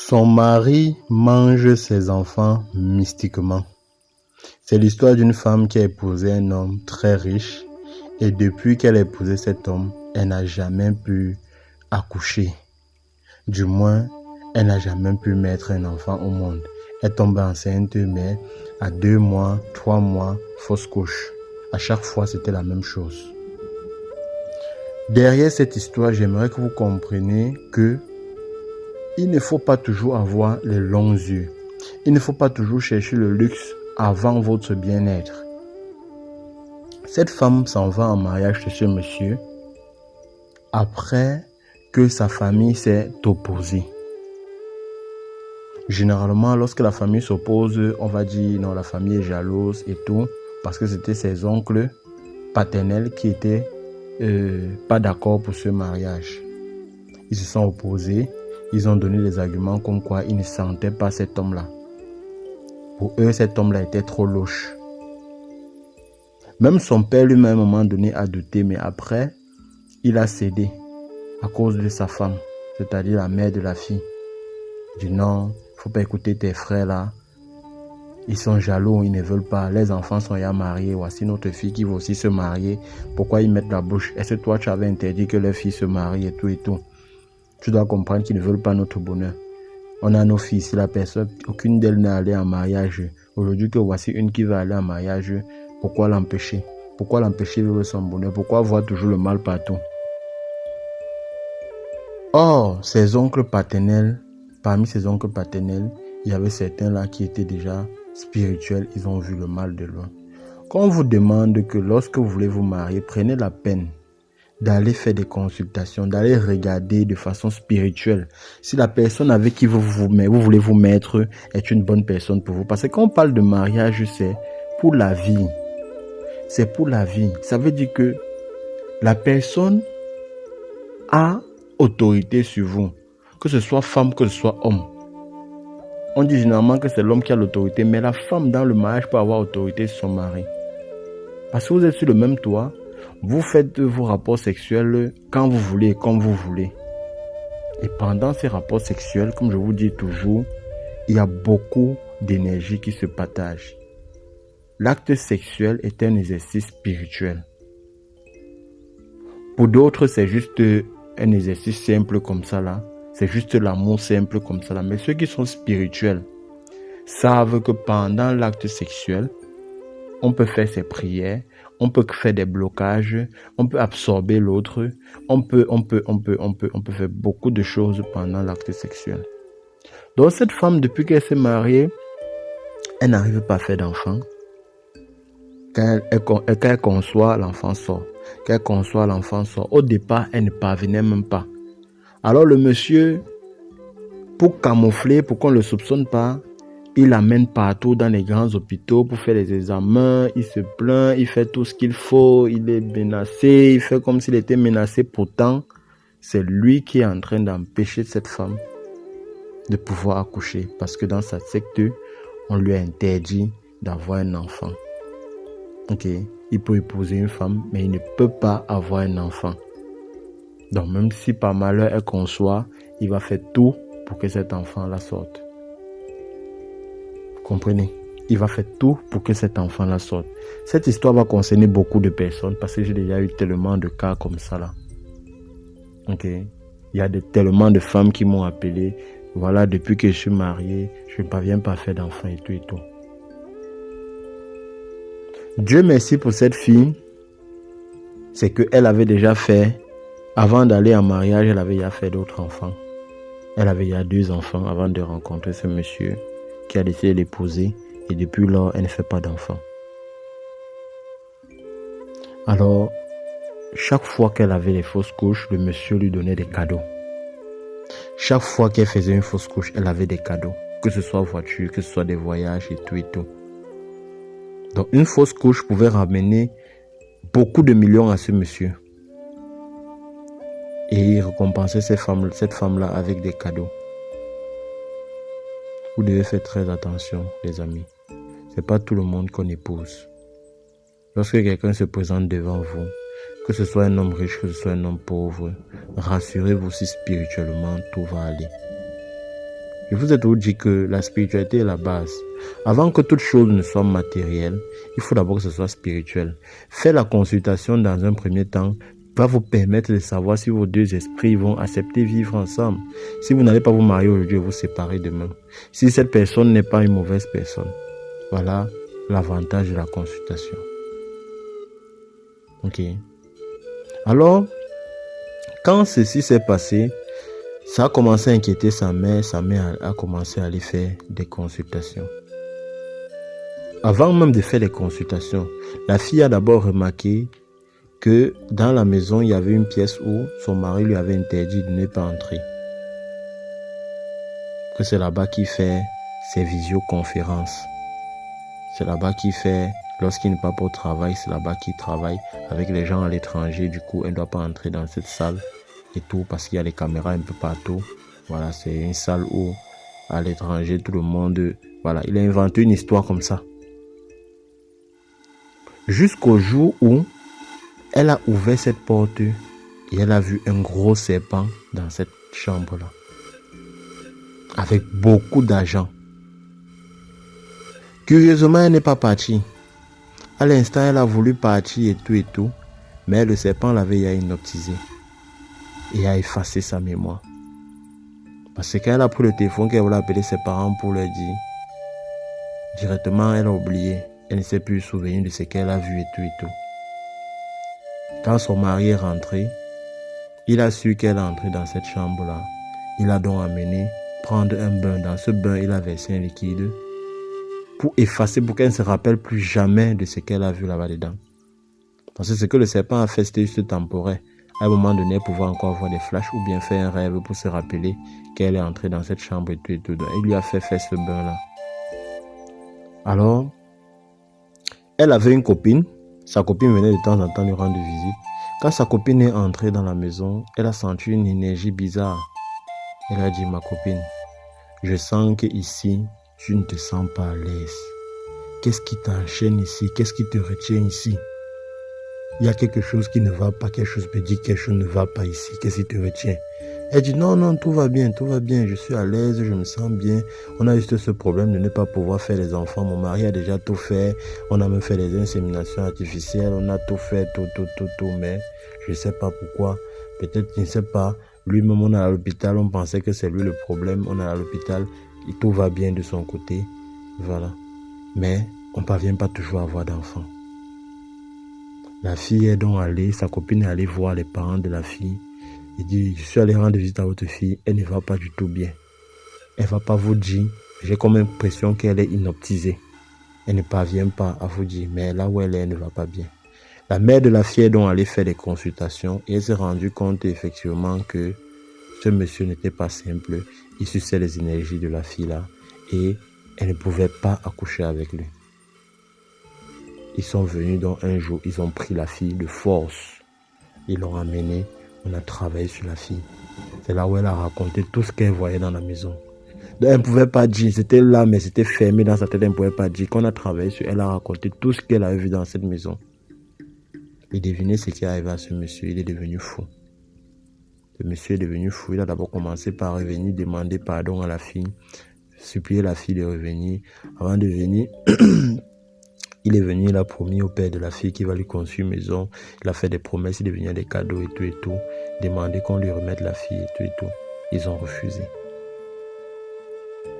Son mari mange ses enfants mystiquement. C'est l'histoire d'une femme qui a épousé un homme très riche et depuis qu'elle a épousé cet homme, elle n'a jamais pu accoucher. Du moins, elle n'a jamais pu mettre un enfant au monde. Elle tombe enceinte, mais à 2 mois, 3 mois, fausse couche. À chaque fois, c'était la même chose. Derrière cette histoire, j'aimerais que vous compreniez que il ne faut pas toujours avoir les longs yeux. Il ne faut pas toujours chercher le luxe avant votre bien-être. Cette femme s'en va en mariage chez ce monsieur après que sa famille s'est opposée. Généralement, lorsque la famille s'oppose, on va dire non, la famille est jalouse et tout, parce que c'était ses oncles paternels qui étaient pas d'accord pour ce mariage. Ils se sont opposés, ils ont donné des arguments comme quoi ils ne sentaient pas cet homme-là. Pour eux, cet homme-là était trop louche. Même son père lui-même, à un moment donné, a douté, mais après, il a cédé à cause de sa femme, c'est-à-dire la mère de la fille. Il dit non, il ne faut pas écouter tes frères là. Ils sont jaloux, ils ne veulent pas. Les enfants sont déjà mariés. Voici notre fille qui va aussi se marier. Pourquoi ils mettent la bouche? Est-ce que toi, tu avais interdit que leur fille se marie et tout et tout? Tu dois comprendre qu'ils ne veulent pas notre bonheur. On a nos filles, si la personne, aucune d'elles n'est allée en mariage. Aujourd'hui que voici une qui va aller en mariage, pourquoi l'empêcher? Pourquoi l'empêcher de vivre son bonheur? Pourquoi voir toujours le mal partout? Or, ses oncles paternels, parmi ses oncles paternels, il y avait certains là qui étaient déjà spirituels, ils ont vu le mal de loin. Quand on vous demande que lorsque vous voulez vous marier, prenez la peine d'aller faire des consultations, d'aller regarder de façon spirituelle si la personne avec qui vous voulez vous mettre est une bonne personne pour vous. Parce que quand on parle de mariage, c'est pour la vie. C'est pour la vie. Ça veut dire que la personne a autorité sur vous, que ce soit femme, que ce soit homme. On dit généralement que c'est l'homme qui a l'autorité, mais la femme dans le mariage peut avoir autorité sur son mari. Parce que vous êtes sur le même toit, vous faites vos rapports sexuels quand vous voulez et comme vous voulez. Et pendant ces rapports sexuels, comme je vous dis toujours, il y a beaucoup d'énergie qui se partage. L'acte sexuel est un exercice spirituel. Pour d'autres, c'est juste un exercice simple comme ça là. C'est juste l'amour simple comme ça là. Mais ceux qui sont spirituels savent que pendant l'acte sexuel, on peut faire ses prières, on peut faire des blocages, on peut absorber l'autre, on peut faire beaucoup de choses pendant l'acte sexuel. Donc cette femme, depuis qu'elle s'est mariée, elle n'arrive pas à faire d'enfant. Quand elle conçoit, l'enfant sort. Quand elle conçoit, l'enfant sort. Au départ, elle ne parvenait même pas. Alors le monsieur, pour camoufler, pour qu'on ne le soupçonne pas, il l'amène partout dans les grands hôpitaux pour faire les examens. Il se plaint, il fait tout ce qu'il faut, il est menacé, il fait comme s'il était menacé. Pourtant, c'est lui qui est en train d'empêcher cette femme de pouvoir accoucher. Parce que dans sa secte, on lui a interdit d'avoir un enfant. Ok, il peut épouser une femme, mais il ne peut pas avoir un enfant. Donc même si par malheur elle conçoit, il va faire tout pour que cet enfant-là sorte. Vous comprenez? Il va faire tout pour que cet enfant-là sorte. Cette histoire va concerner beaucoup de personnes parce que j'ai déjà eu tellement de cas comme ça là. Ok, il y a tellement de femmes qui m'ont appelé. Voilà, depuis que je suis marié, je ne parviens pas à faire d'enfant et tout et tout. Dieu merci pour cette fille. C'est qu'elle avait déjà fait, avant d'aller en mariage, elle avait déjà fait d'autres enfants. Elle avait déjà 2 enfants avant de rencontrer ce monsieur qui a décidé d'épouser. Et depuis lors, elle ne fait pas d'enfants. Alors, chaque fois qu'elle avait les fausses couches, le monsieur lui donnait des cadeaux. Chaque fois qu'elle faisait une fausse couche, elle avait des cadeaux. Que ce soit voiture, que ce soit des voyages et tout et tout. Donc, une fausse couche pouvait ramener beaucoup de millions à ce monsieur. Et il récompensait cette femme-là avec des cadeaux. Vous devez faire très attention, les amis. C'est pas tout le monde qu'on épouse. Lorsque quelqu'un se présente devant vous, que ce soit un homme riche, que ce soit un homme pauvre, rassurez-vous si spirituellement tout va aller. Je vous ai toujours dit que la spiritualité est la base. Avant que toute chose ne soit matérielle, il faut d'abord que ce soit spirituel. Faire la consultation dans un premier temps va vous permettre de savoir si vos deux esprits vont accepter vivre ensemble. Si vous n'allez pas vous marier aujourd'hui et vous séparer demain. Si cette personne n'est pas une mauvaise personne. Voilà l'avantage de la consultation. Ok. Alors, quand ceci s'est passé, ça a commencé à inquiéter sa mère. Sa mère a commencé à aller faire des consultations. Avant même de faire des consultations, la fille a d'abord remarqué que dans la maison, il y avait une pièce où son mari lui avait interdit de ne pas entrer. Que c'est là-bas qu'il fait ses visioconférences. C'est là-bas qu'il fait, lorsqu'il n'est pas pour travail, c'est là-bas qu'il travaille avec les gens à l'étranger. Du coup, elle ne doit pas entrer dans cette salle et tout parce qu'il y a les caméras un peu partout. Voilà, c'est une salle où à l'étranger, tout le monde... Voilà, il a inventé une histoire comme ça. Jusqu'au jour où elle a ouvert cette porte et elle a vu un gros serpent dans cette chambre-là. Avec beaucoup d'argent. Curieusement, elle n'est pas partie. À l'instant, elle a voulu partir et tout. Mais le serpent l'avait hypnotisé. Et a effacé sa mémoire. Parce que quand elle a pris le téléphone, qu'elle voulait appeler ses parents pour leur dire, directement, elle a oublié. Elle ne s'est plus souvenir de ce qu'elle a vu et tout. Quand son mari est rentré, il a su qu'elle est entrée dans cette chambre-là. Il a donc amené prendre un bain. Dans ce bain, il a versé un liquide pour effacer, pour qu'elle ne se rappelle plus jamais de ce qu'elle a vu là-bas dedans. Parce que ce que le serpent a fait, c'était juste temporaire. À un moment donné, elle pouvait encore avoir des flashs ou bien faire un rêve pour se rappeler qu'elle est entrée dans cette chambre et tout. Donc, il lui a fait faire ce bain-là. Alors, elle avait une copine. Sa copine venait de temps en temps lui rendre visite. Quand sa copine est entrée dans la maison, elle a senti une énergie bizarre. Elle a dit, ma copine, je sens qu'ici, tu ne te sens pas à l'aise. Qu'est-ce qui t'enchaîne ici? Qu'est-ce qui te retient ici? Il y a quelque chose qui ne va pas, quelque chose me dit, quelque chose ne va pas ici. Qu'est-ce qui te retient? Elle dit, non, tout va bien, je suis à l'aise, je me sens bien. On a juste ce problème de ne pas pouvoir faire les enfants. Mon mari a déjà tout fait. On a même fait les inséminations artificielles. On a tout fait, tout. Mais je ne sais pas pourquoi. Peut-être, je ne sais pas. Lui-même, on est à l'hôpital. On pensait que c'est lui le problème. On est à l'hôpital. Et tout va bien de son côté. Voilà. Mais on ne parvient pas toujours à avoir d'enfants. La fille est donc allée, sa copine est allée voir les parents de la fille. Il dit, je suis allé rendre visite à votre fille, elle ne va pas du tout bien. Elle ne va pas vous dire, j'ai comme l'impression qu'elle est hypnotisée. Elle ne parvient pas à vous dire, mais là où elle est, elle ne va pas bien. La mère de la fille est donc allée faire des consultations et elle s'est rendue compte effectivement que ce monsieur n'était pas simple. Il suçait les énergies de la fille là et elle ne pouvait pas accoucher avec lui. Ils sont venus donc un jour, ils ont pris la fille de force. Ils l'ont amenée. On a travaillé sur la fille. C'est là où elle a raconté tout ce qu'elle voyait dans la maison. Donc, elle ne pouvait pas dire, c'était là, mais c'était fermé dans sa tête, elle ne pouvait pas dire. Quand on a travaillé sur elle, a raconté tout ce qu'elle avait vu dans cette maison. Et devinez ce qui est arrivé à ce monsieur, il est devenu fou. Le monsieur est devenu fou, il a d'abord commencé par revenir demander pardon à la fille, supplier la fille de revenir. Avant de venir, il est venu, il a promis au père de la fille qu'il va lui construire une maison. Il a fait des promesses, il devenait des cadeaux et tout. Demander qu'on lui remette la fille et tout. Ils ont refusé.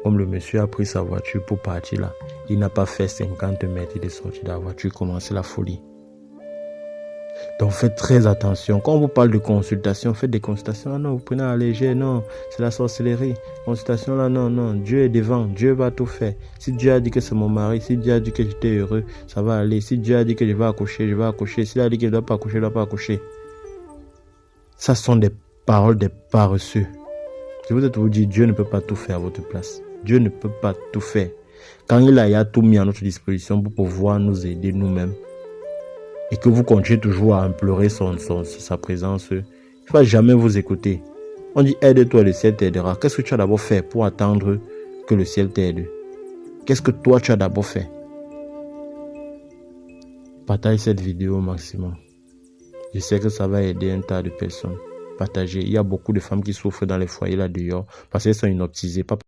Comme le monsieur a pris sa voiture pour partir là, il n'a pas fait 50 mètres, il est sorti de la voiture, il a commencé la folie. Donc faites très attention. Quand on vous parle de consultation, faites des consultations. Ah non, vous prenez à léger, non, c'est la sorcellerie. Consultation là, non, Dieu est devant, Dieu va tout faire. Si Dieu a dit que c'est mon mari, si Dieu a dit que j'étais heureux, ça va aller. Si Dieu a dit que je vais accoucher, je vais accoucher. S'il a dit que je ne dois pas accoucher, je ne dois pas accoucher. Ça sont des paroles des paresseux. Je vous ai toujours dit, Dieu ne peut pas tout faire à votre place. Dieu ne peut pas tout faire. Quand il a tout mis à notre disposition pour pouvoir nous aider nous-mêmes, et que vous continuez toujours à implorer sa présence, il ne va jamais vous écouter. On dit aide-toi, le ciel t'aidera. Qu'est-ce que tu as d'abord fait pour attendre que le ciel t'aide? Qu'est-ce que toi tu as d'abord fait? Partage cette vidéo au maximum. Je sais que ça va aider un tas de personnes. Partagez. Il y a beaucoup de femmes qui souffrent dans les foyers là dehors parce qu'elles sont hypnotisées.